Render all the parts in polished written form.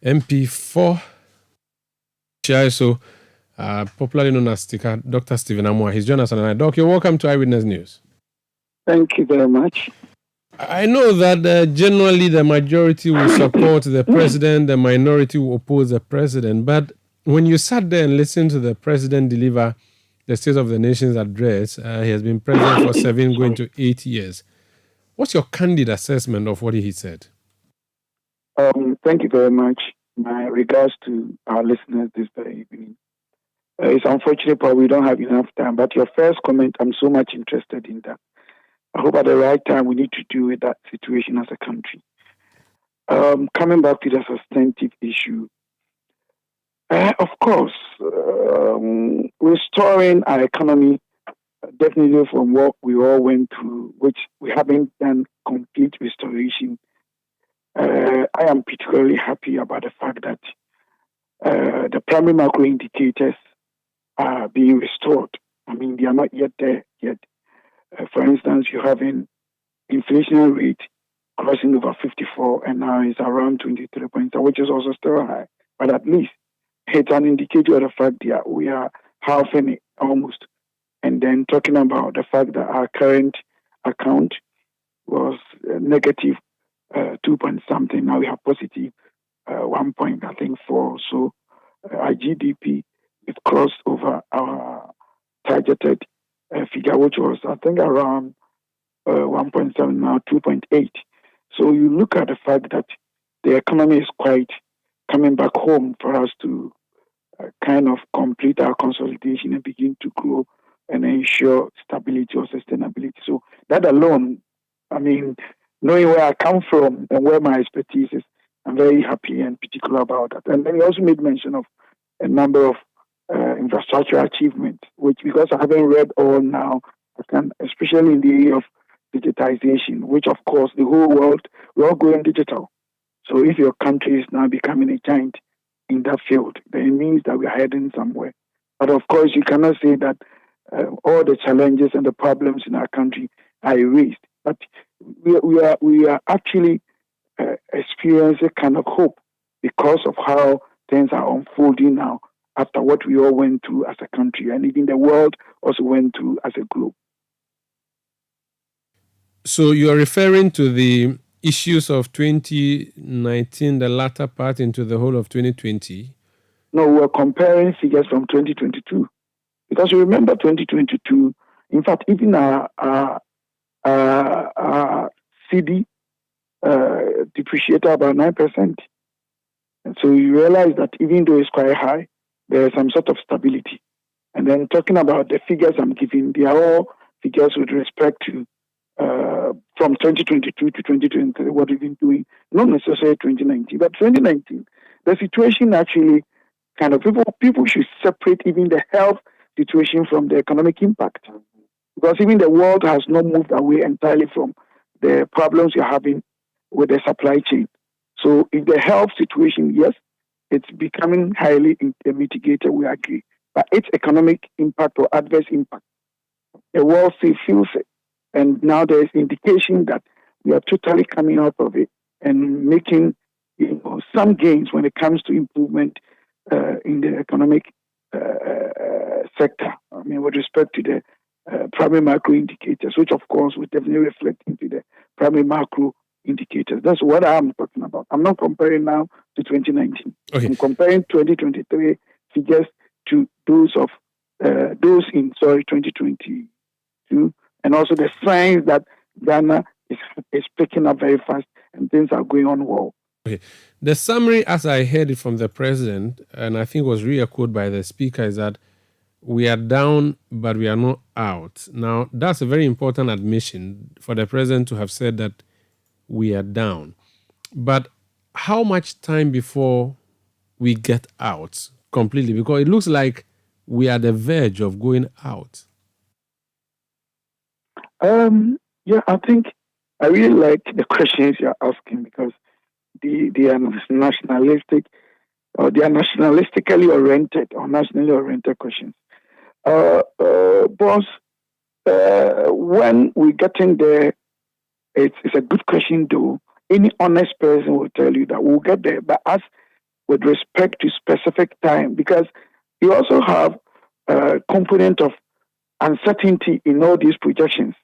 MP for Nhyiaeso, popularly known as Dr. Stephen Amwa. He's joined us on the line. Doc, you're welcome to Eyewitness News. Thank you very much. I know that generally the majority will support the president, the minority will oppose the president. But when you sat there and listened to the president deliver the State of the Nation's address, he has been president for 7 going to 8 years. What's your candid assessment of what he said? Thank you very much. My regards to our listeners this very evening. It's unfortunate, but we don't have enough time. But your first comment, I'm so much interested in that. I hope at the right time we need to deal with that situation as a country. Coming back to the substantive issue, of course, restoring our economy, definitely from what we all went through, which we haven't done complete restoration. I am particularly happy about the fact that the primary macro indicators are being restored. I mean, they are not yet there yet. For instance, you have an inflation rate crossing over 54, and now it's around 23 points, which is also still high. But at least it's an indicator of the fact that we are halving it almost. And then talking about the fact that our current account was negative 2 point something. Now we have positive 1 point, I think, 4. So our GDP is crossed over our targeted figure, which was, I think, around 1.7, now 2.8. So you look at the fact that the economy is quite coming back home for us to kind of complete our consolidation and begin to grow and ensure stability or sustainability. So that alone, I mean, knowing where I come from and where my expertise is, I'm very happy and particular about that. And then he also made mention of a number of infrastructure achievements, which, because I haven't read all now, I can, especially in the area of digitization, which of course the whole world, we're all going digital. So if your country is now becoming a giant in that field, then it means that we're heading somewhere. But of course, you cannot say that all the challenges and the problems in our country are erased. But we are actually experiencing kind of hope because of how things are unfolding now after what we all went through as a country, and even the world also went through as a group. So you are referring to the issues of 2019, the latter part into the whole of 2020? No, we're comparing figures from 2022. Because you remember 2022, in fact, even our CD depreciated about 9%. And so you realize that even though it's quite high, there's some sort of stability. And then talking about the figures I'm giving, they are all figures with respect to from 2022 to 2023, what we've been doing, not necessarily 2019, but 2019, the situation actually kind of, people should separate even the health situation from the economic impact. Because even the world has not moved away entirely from the problems you're having with the supply chain. So in the health situation, yes, it's becoming highly mitigated, we agree. But its economic impact or adverse impact, the world still feels it. And now there is indication that we are totally coming out of it and making some gains when it comes to improvement in the economic sector. I mean, with respect to the primary macro indicators, which of course will definitely reflect into the primary macro indicators. That's what I'm talking about. I'm not comparing now to 2019. Okay. I'm comparing 2023 figures to those of those in 2022, and also the signs that Ghana is picking up very fast and things are going on well. Okay. The summary, as I heard it from the president, and I think was re-echoed by the speaker, is that we are down, but we are not out. Now, that's a very important admission for the president to have said that we are down. But how much time before we get out completely? Because it looks like we are at the verge of going out. Yeah, I think I really like the questions you're asking because they are nationalistic, or they are nationalistically oriented or nationally oriented questions. Boss, when we're getting there, it's a good question though. Any honest person will tell you that we'll get there. But as with respect to specific time, because you also have a component of uncertainty in all these projections.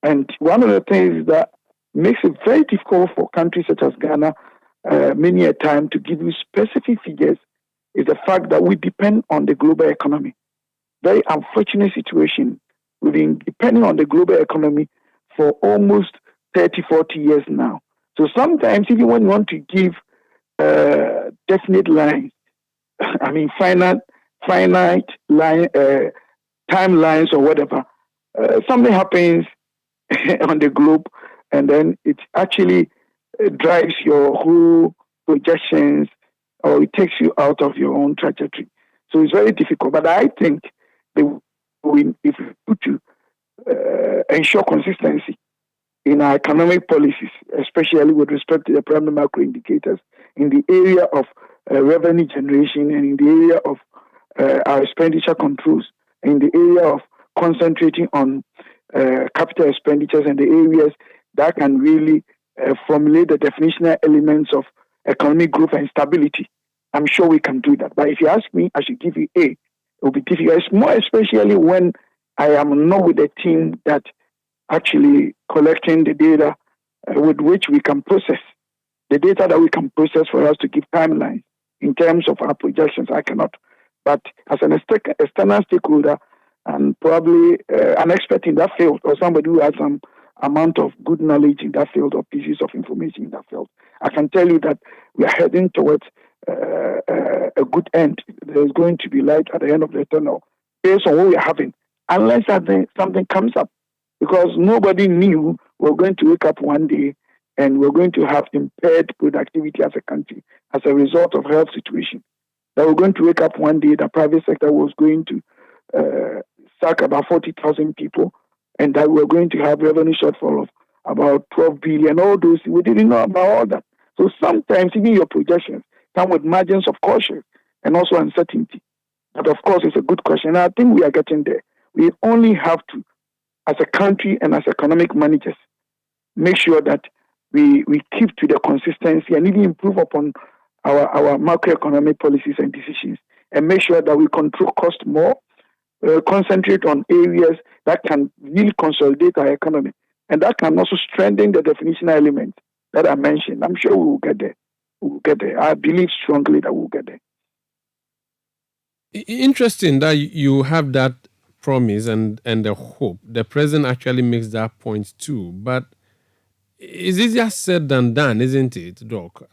And one of the things that makes it very difficult for countries such as Ghana many a time to give you specific figures is the fact that we depend on the global economy. Very unfortunate situation. We've been depending on the global economy for almost 30, 40 years now. So sometimes even when you want to give definite lines, I mean finite line, timelines or whatever, something happens on the globe, and then it actually drives your whole projections, or it takes you out of your own trajectory. So it's very difficult. But I think if we to ensure consistency in our economic policies, especially with respect to the primary macro indicators, in the area of revenue generation and in the area of our expenditure controls, in the area of concentrating on capital expenditures and the areas that can really formulate the definitional elements of economic growth and stability. I'm sure we can do that. But if you ask me, I should give you A. It will be difficult. It's more especially when I am not with a team that actually collecting the data with which we can process. The data that we can process for us to give timelines in terms of our projections, I cannot. But as an external stakeholder and probably an expert in that field, or somebody who has some amount of good knowledge in that field or pieces of information in that field, I can tell you that we are heading towards a good end. There's going to be light at the end of the tunnel based on what we are having, unless something comes up. Because nobody knew we're going to wake up one day and we're going to have impaired productivity as a country as a result of health situation. That we're going to wake up one day, the private sector was going to sack about 40,000 people, and that we're going to have revenue shortfall of about 12 billion. All those, we didn't know about all that. So sometimes even your projections come with margins of caution and also uncertainty. But of course, it's a good question. And I think we are getting there. We only have to, as a country and as economic managers, make sure that we keep to the consistency and even improve upon our macroeconomic policies and decisions, and make sure that we control cost more, concentrate on areas that can really consolidate our economy, and that can also strengthen the definitional elements that I mentioned. I'm sure we will get there. We will get there. I believe strongly that we will get there. Interesting that you have that promise and the hope. The president actually makes that point too, but it's easier said than done, isn't it, Doc?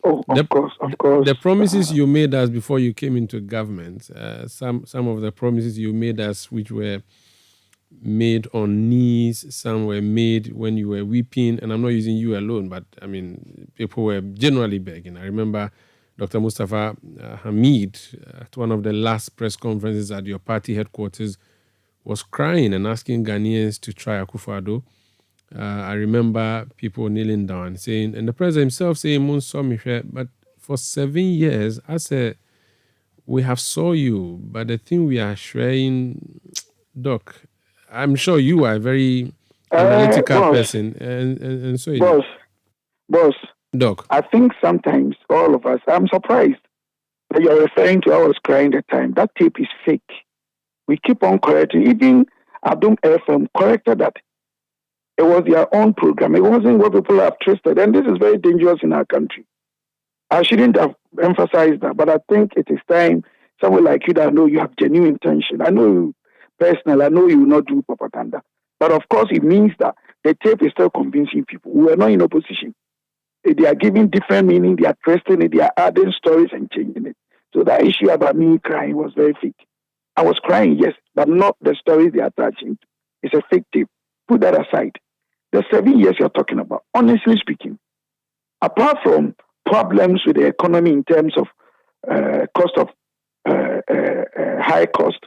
Of course. The promises you made us before you came into government, some of the promises you made us, which were made on knees, some were made when you were weeping, and I'm not using you alone, but I mean, people were generally begging. I remember Dr. Mustafa Hamid at one of the last press conferences at your party headquarters was crying and asking Ghanaians to try Akufo-Addo. I remember people kneeling down saying, and the president himself saying, but for 7 years, I said, we have saw you, but the thing we are sharing, Doc, I'm sure you are a very analytical person. And so Boss, Doc, I think sometimes all of us, I'm surprised that you're referring to I was crying the time. That tape is fake. We keep on correcting. Even Adum FM corrected that. It was their own program. It wasn't what people have trusted. And this is very dangerous in our country. I shouldn't have emphasized that, but I think it is time someone like you that know you have genuine intention. I know you personally, I know you will not do propaganda. But of course, it means that the tape is still convincing people. We are not in opposition. They are giving different meaning, they are twisting it, they are adding stories and changing it. So that issue about me crying was very fake. I was crying, yes, but not the stories they are attaching to. It's a fake tape. Put that aside. The 7 years you're talking about, honestly speaking, apart from problems with the economy in terms of cost of high cost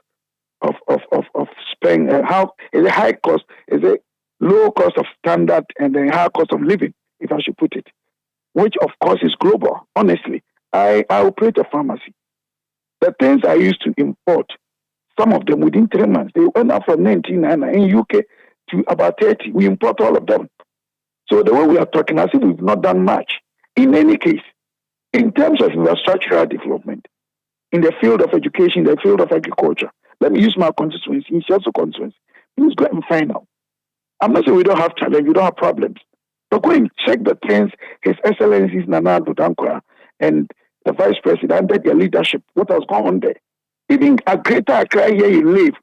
of spending, how is it high cost? Is it low cost of standard and then high cost of living, if I should put it, which of course is global. Honestly, I operate a pharmacy. The things I used to import, some of them within 3 months, they went up from 1999 in UK to about 30. We import all of them. So the way we are talking, as if we've not done much. In any case, In terms of infrastructural development, in the field of education, the field of agriculture, let me use my constituency, Nhyiaeso constituency. Please go and find out. I'm not saying we don't have challenge, we don't have problems. But go and check the things His Excellencies Nana Addo Dankwa and the Vice President under their leadership, what has gone on there. Even a greater Accra here you live.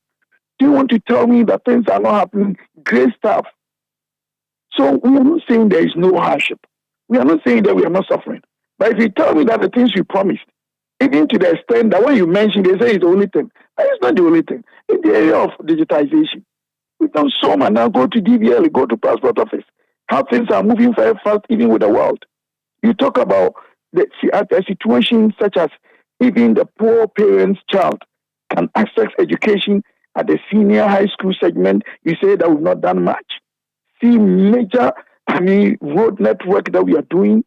Do you want to tell me that things are not happening? Great stuff. So we are not saying there is no hardship. We are not saying that we are not suffering. But if you tell me that the things you promised, even to the extent that when you mention, they say it's the only thing. That is not the only thing. In the area of digitization, we've done so much now. Go to DVL, go to passport office. How things are moving very fast, even with the world. You talk about the situation such as even the poor parent's child can access education at the senior high school segment. You say that we've not done much. See major, road network that we are doing.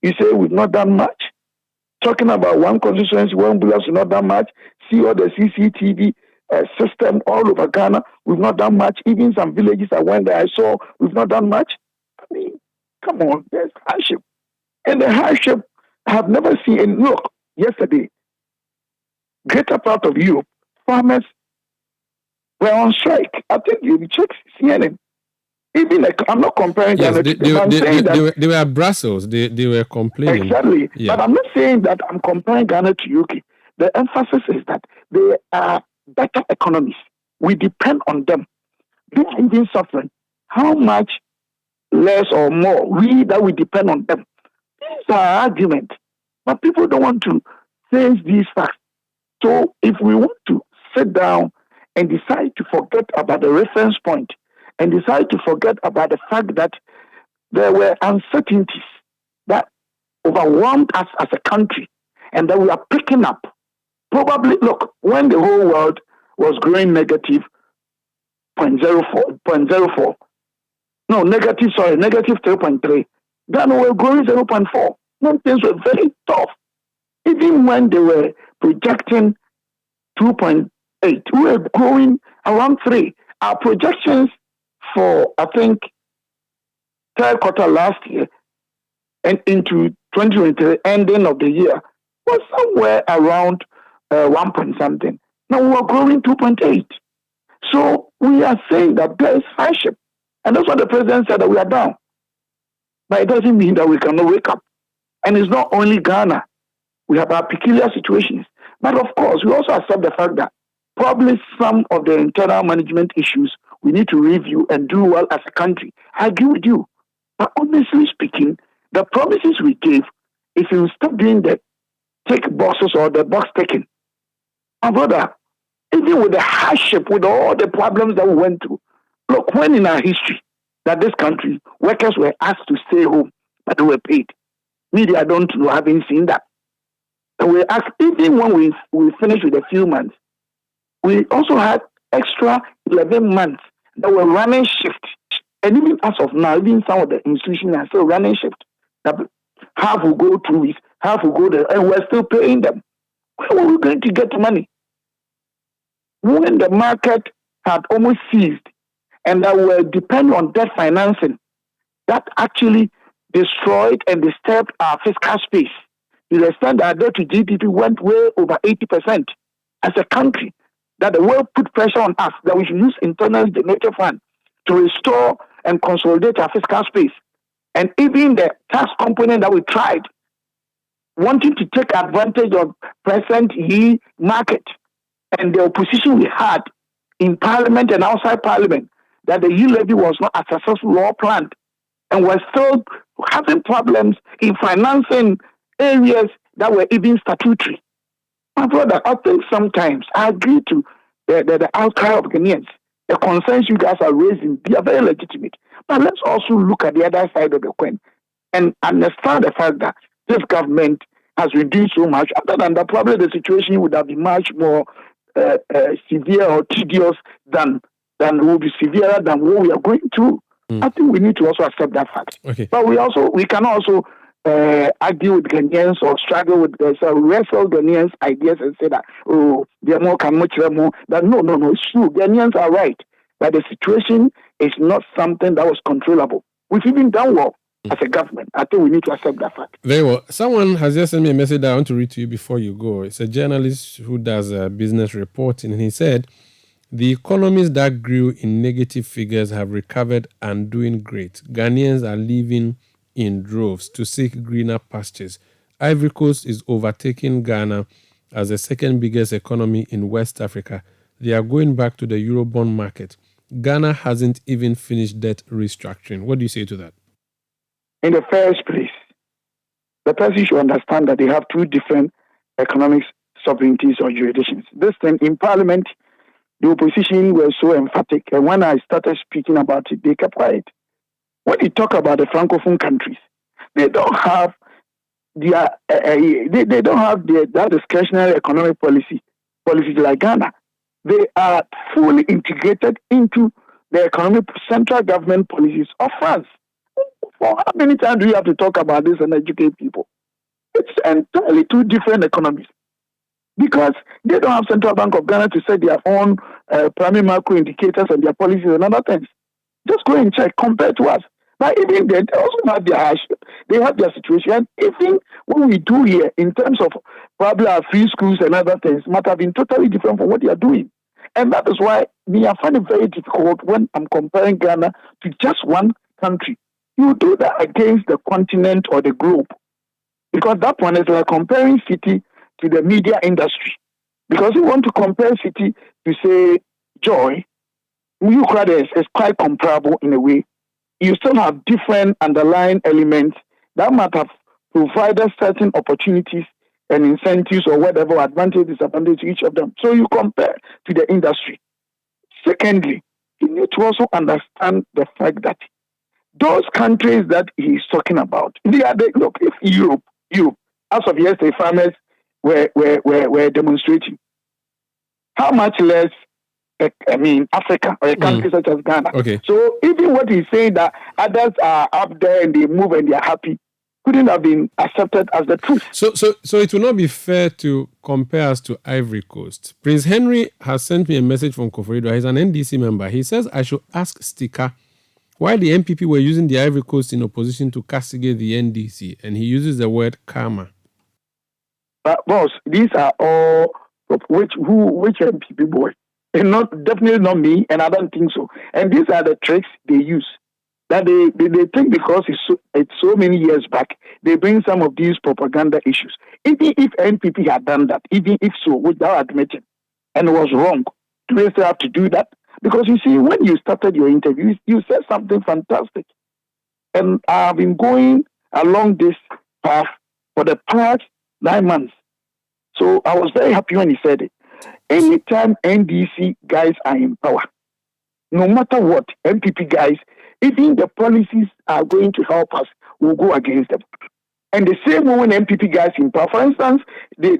You say we've not done much. Talking about one constituency, one ambulance, we've not done much. See all the CCTV system all over Ghana, we've not done much. Even some villages I went there, I saw, we've not done much. I mean, come on, there's hardship. And the hardship I have never seen. And look, yesterday, greater part of Europe, farmers were on strike. I think you check CNN. Even I'm not comparing Ghana to them. I'm saying that they were at Brussels. They were complaining. Exactly. Yeah. But I'm not saying that I'm comparing Ghana to UK. The emphasis is that they are better economies. We depend on them. They are even suffering. How much less or more we depend on them? These are arguments. But people don't want to face these facts. So if we want to sit down and decide to forget about the reference point and decide to forget about the fact that there were uncertainties that overwhelmed us as a country and that we are picking up. Probably, look, when the whole world was growing negative 0.04, negative 3.3, then we were growing 0.4. When things were very tough. Even when they were projecting 2.8, we were growing around 3. Our projections for, I think, third quarter last year and into 2023, ending of the year, was somewhere around 1 point something. Now we are growing 2.8. So we are saying that there is hardship. And that's what the president said, that we are down. But it doesn't mean that we cannot wake up. And it's not only Ghana. We have our peculiar situations. But of course, we also accept the fact that probably some of the internal management issues we need to review and do well as a country. I agree with you. But honestly speaking, the promises we gave, if you stop doing the tick boxes or the box ticking, my brother, even with the hardship, with all the problems that we went through, look, when in our history that this country, workers were asked to stay home, but they were paid. Media, I don't know, I haven't seen that. And we asked, even when we finished with a few months, we also had extra 11 months that were running shift. And even as of now, even some of the institutions are still running shift. Half will go 2 weeks, half will go there, and we're still paying them. Where were we going to get the money? When the market had almost seized and that were dependent on debt financing, that actually destroyed and disturbed our fiscal space. To the extent that our debt to GDP went way over 80% as a country, that the world put pressure on us that we should use internal generated fund to restore and consolidate our fiscal space. And even the tax component that we tried, wanting to take advantage of present market and the opposition we had in Parliament and outside Parliament, that the yield levy was not a successful law planned. And we're still having problems in financing areas that were even statutory. My brother, I think sometimes I agree to the outcry of Ghanaians. The concerns you guys are raising, they are very legitimate. But let's also look at the other side of the coin and understand the fact that this government has reduced so much. Other than that, probably the situation would have been much more severe or tedious than will be severer than what we are going through. I think we need to also accept that fact. Okay. But we can also argue with Ghanaians or struggle with wrestle Ghanaians' ideas and say that, they're more, can much more. That no, it's true. Ghanaians are right. But the situation is not something that was controllable. We've even done well. as a government. I think we need to accept that fact. Very well. Someone has just sent me a message that I want to read to you before you go. It's a journalist who does business reporting, and he said, the economies that grew in negative figures have recovered and doing great. Ghanaians are living in droves to seek greener pastures. Ivory Coast is overtaking Ghana as the second biggest economy in West Africa. They are going back to the Eurobond market. Ghana hasn't even finished debt restructuring. What do you say to that? In the first place, the person should understand that they have two different economic sovereignties or jurisdictions. This thing in Parliament, the opposition were so emphatic, and when I started speaking about it, they kept quiet. When you talk about the Francophone countries, they don't have that discretionary economic policies like Ghana. They are fully integrated into the economic central government policies of France. For how many times do you have to talk about this and educate people? It's entirely two different economies. Because they don't have Central Bank of Ghana to set their own primary macro indicators and their policies and other things. Just go and check compared to us. But even they also have their hardship. They have their situation. Even what we do here in terms of probably our free schools and other things might have been totally different from what they are doing. And that is why I find it very difficult when I'm comparing Ghana to just one country. You do that against the continent or the globe. Because that one is like comparing Citi to the media industry. Because you want to compare Citi to, say, Joy, you is quite comparable in a way. You still have different underlying elements that might have provided certain opportunities and incentives or whatever advantage, disadvantage to each of them. So you compare to the industry. Secondly, you need to also understand the fact that those countries that he's talking about, look, if Europe, as of yesterday, farmers were demonstrating. How much less, Africa or a country such as Ghana. Okay. So even what he's saying that others are up there and they move and they're happy couldn't have been accepted as the truth. So it will not be fair to compare us to Ivory Coast. Prince Henry has sent me a message from Koforidua. He's an NDC member. He says I should ask Sticker why the NPP were using the Ivory Coast in opposition to castigate the NDC, and he uses the word karma. But boss, these are all which NPP boy, and definitely not me, and I don't think so. And these are the tricks they use. That they think because it's so many years back, they bring some of these propaganda issues. Even if NPP had done that, even if so, without admitting, and it was wrong, do they still have to do that? Because you see, when you started your interview, you said something fantastic. And I've been going along this path for the past 9 months. So I was very happy when he said it. Anytime NDC guys are in power, no matter what, NPP guys, even the policies are going to help us, we'll go against them. And the same way when NPP guys in power, for instance, the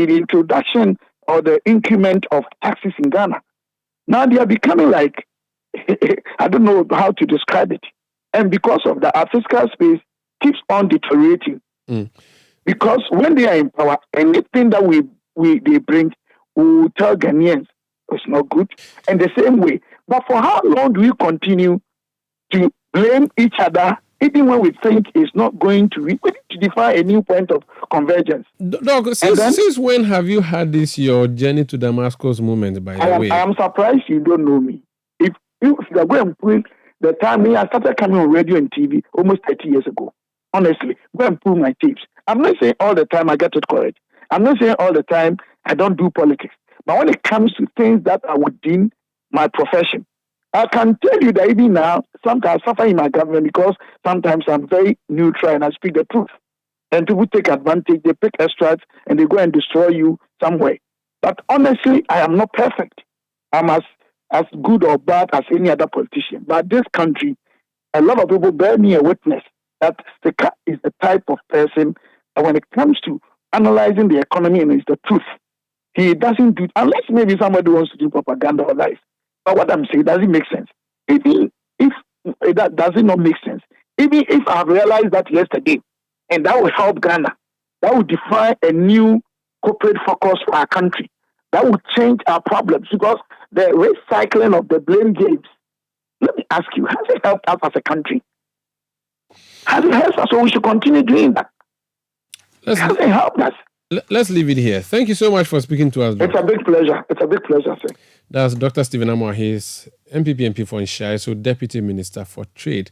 introduction or the increment of taxes in Ghana, now they are becoming like, I don't know how to describe it. And because of that, our fiscal space keeps on deteriorating. Because when they are in power, anything that they bring, we will tell Ghanaians it's not good. And the same way. But for how long do we continue to blame each other, even when we think it's not going to? We need to define a new point of convergence. Doc, since when have you had this your journey to Damascus moment, by the way? I am surprised you don't know me. If you are going to pull the time I started coming on radio and TV almost 30 years ago, honestly, go and pull my tapes. I'm not saying all the time I get it correct. I'm not saying all the time I don't do politics. But when it comes to things that are within my profession, I can tell you that even now, sometimes I suffer in my government because sometimes I'm very neutral and I speak the truth. And people take advantage, they pick extracts and they go and destroy you somewhere. But honestly, I am not perfect. I'm as good or bad as any other politician. But this country, a lot of people bear me a witness that Stika is the type of person that when it comes to analyzing the economy and it's the truth, he doesn't do, unless maybe somebody wants to do propaganda or lies. But what I'm saying, does it make sense? Even if that does it not make sense, even if I've realized that yesterday, and that will help Ghana, that will define a new corporate focus for our country, that will change our problems, because the recycling of the blame games, let me ask you, has it helped us as a country? hasn't helped us, so we should continue doing that. It hasn't helped us. Let's leave it here. Thank you so much for speaking to us, Doc. It's a big pleasure. It's a big pleasure, sir. That's Dr. Stephen Amoah. He's NPP MP for Nhyiaeso, Deputy Minister for Trade.